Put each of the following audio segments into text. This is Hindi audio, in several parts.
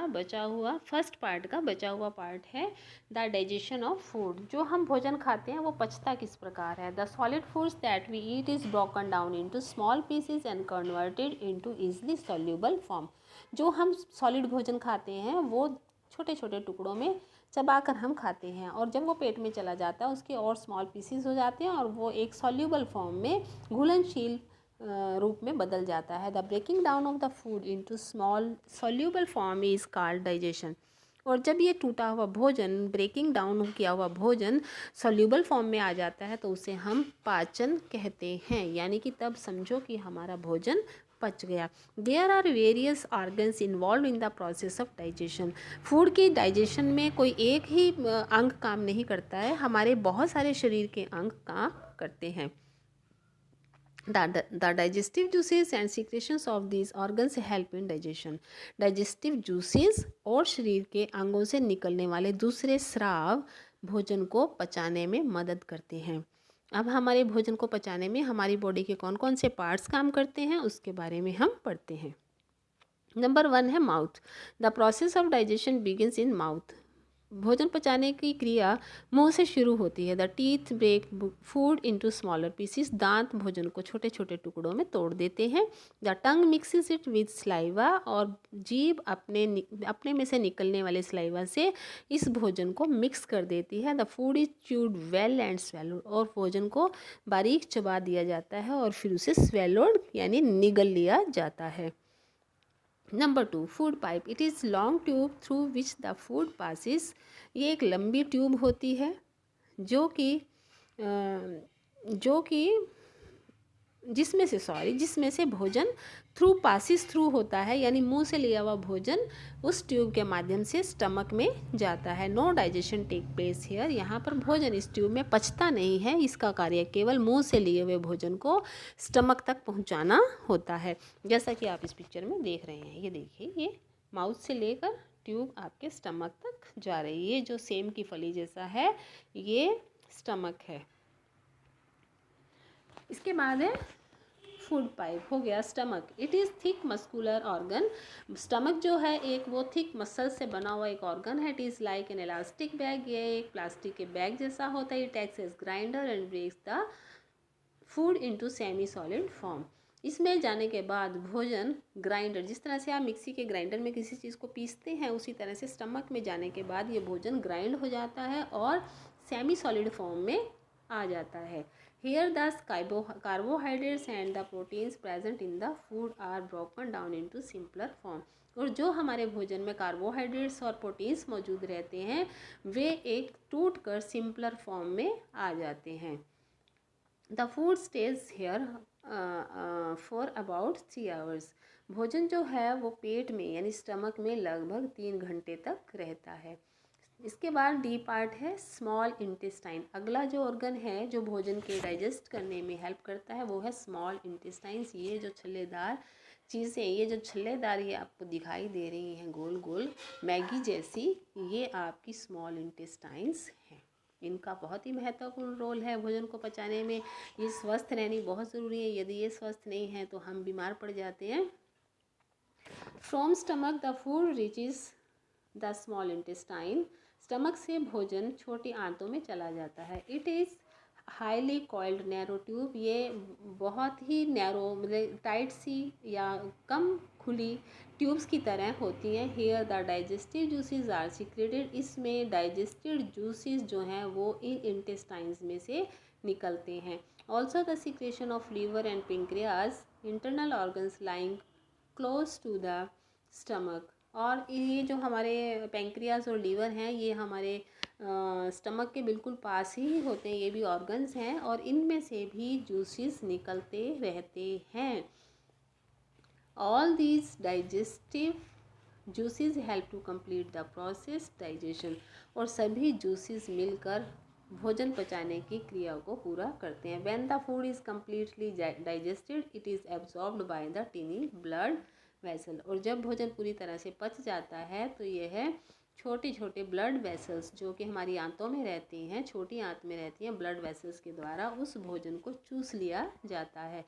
बचा हुआ, फर्स्ट पार्ट का बचा हुआ पार्ट है द डाइजेशन ऑफ फूड। जो हम भोजन खाते हैं वो पचता किस प्रकार है। The solid foods that we eat is broken down into small pieces and converted into easily soluble form. जो हम सॉलिड भोजन खाते हैं वो छोटे छोटे टुकड़ों में चबाकर हम खाते हैं, और जब वो पेट में चला जाता है उसके और स्मॉल पीसेस हो जाते हैं और वो एक सॉल्यूबल फॉर्म में, घुलनशील रूप में बदल जाता है। The breaking down of the food into small soluble form is called digestion. और जब ये टूटा हुआ भोजन, ब्रेकिंग डाउन किया हुआ भोजन सॉल्यूबल फॉर्म में आ जाता है तो उसे हम पाचन कहते हैं, यानी कि तब समझो कि हमारा भोजन पच गया। There are various organs involve in the process of digestion. Food की डाइजेशन में कोई एक ही अंग काम नहीं करता है, हमारे बहुत सारे शरीर के अंग काम करते हैं। The digestive juices and secretions of these organs help in digestion. Digestive juices और शरीर के अंगों से निकलने वाले दूसरे स्राव भोजन को पचाने में मदद करते हैं। अब हमारे भोजन को पचाने में हमारी बॉडी के कौन कौन से पार्ट्स काम करते हैं उसके बारे में हम पढ़ते हैं। नंबर 1 है mouth. The process of digestion begins in mouth. भोजन पचाने की क्रिया मुंह से शुरू होती है। The teeth break food into smaller pieces. दांत भोजन को छोटे छोटे टुकड़ों में तोड़ देते हैं। The tongue mixes it with saliva. और जीभ अपने में से निकलने वाले स्लाइवा से इस भोजन को मिक्स कर देती है। The food is chewed well and swallowed. और भोजन को बारीक चबा दिया जाता है और फिर उसे स्वेलोड यानी निगल लिया जाता है। Number 2 food pipe. It is long tube through which the food passes. ये एक लंबी ट्यूब होती है जो कि जिसमें से भोजन थ्रू होता है, यानी मुंह से लिया हुआ भोजन उस ट्यूब के माध्यम से स्टमक में जाता है। No digestion take place here. यहाँ पर भोजन इस ट्यूब में पचता नहीं है, इसका कार्य केवल मुंह से लिए हुए भोजन को स्टमक तक पहुँचाना होता है। जैसा कि आप इस पिक्चर में देख रहे हैं, ये देखिए, ये माउथ से लेकर ट्यूब आपके स्टमक तक जा रही है। ये जो सेम की फली जैसा है ये स्टमक है। इसके बाद है फूड पाइप, हो गया stomach. It is thick muscular organ. Stomach जो है एक वो थिक मसल से बना हुआ एक ऑर्गन है। It is like an elastic bag. ये एक प्लास्टिक के बैग जैसा होता है। It acts as grinder and breaks the food into semi solid form. इसमें जाने के बाद भोजन ग्राइंडर, जिस तरह से आप मिक्सी के ग्राइंडर में किसी चीज़ को पीसते हैं उसी तरह से स्टमक में जाने के बाद ये भोजन ग्राइंड हो जाता है और सेमी सॉलिड फॉर्म में आ जाता है। Here the carbohydrates and the proteins present in the food are broken down into simpler form. और जो हमारे भोजन में कार्बोहाइड्रेट्स और प्रोटीन्स मौजूद रहते हैं वे एक टूट कर सिंपलर फॉर्म में आ जाते हैं। The food stage here for about 3 hours. भोजन जो है वो पेट में यानी स्टमक में लगभग 3 घंटे तक रहता है। इसके बाद डी पार्ट है स्मॉल इंटेस्टाइन। अगला जो ऑर्गन है जो भोजन के डाइजेस्ट करने में हेल्प करता है वो है स्मॉल इंटेस्टाइन्स। ये जो छल्लेदार चीज़ें, ये जो छल्लेदार ये आपको दिखाई दे रही हैं गोल गोल मैगी जैसी, ये आपकी स्मॉल इंटेस्टाइन्स हैं। इनका बहुत ही महत्वपूर्ण रोल है भोजन को पचाने में। ये स्वस्थ रहनी बहुत ज़रूरी है, यदि ये स्वस्थ नहीं है तो हम बीमार पड़ जाते हैं। From stomach the food reaches the small intestine. Stomach से भोजन छोटी आंतों में चला जाता है। It is highly coiled narrow tube. ये बहुत ही नैरो मतलब टाइट सी या कम खुली ट्यूब्स की तरह होती हैं। Here the digestive juices are secreted. इसमें डाइजेस्टिव जूसेस जो हैं वो इन इंटेस्टाइन्स में से निकलते हैं। Also the secretion of liver and pancreas internal organs lying close to the stomach. और ये जो हमारे पेंक्रियाज और लीवर हैं ये हमारे स्टमक के बिल्कुल पास ही होते हैं। ये भी ऑर्गन्स हैं और इनमें से भी जूसेस निकलते रहते हैं। All these digestive juices help to complete the process digestion. और सभी जूसेस मिलकर भोजन पचाने की क्रिया को पूरा करते हैं। When the food is completely digested it is absorbed by the टिनी blood vessel. और जब भोजन पूरी तरह से पच जाता है तो यह छोटे छोटे ब्लड वेसल्स जो कि हमारी आंतों में रहती हैं, छोटी आंत में रहती हैं, ब्लड वेसल्स के द्वारा उस भोजन को चूस लिया जाता है।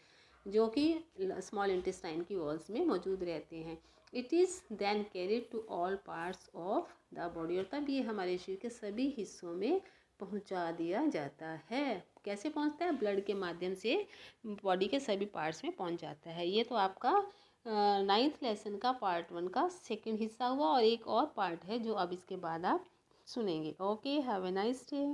जो कि स्मॉल इंटेस्टाइन की वॉल्स में मौजूद रहते हैं। It is then carried to all parts of the body, और तब ये हमारे शरीर के सभी हिस्सों में पहुंचा दिया जाता है। कैसे पहुंचता है? ब्लड के माध्यम से बॉडी के सभी पार्ट्स में पहुंच जाता है। ये तो आपका 9th लेसन का पार्ट 1 का सेकंड हिस्सा हुआ, और एक और पार्ट है जो अब इसके बाद आप सुनेंगे। Okay, have a nice day.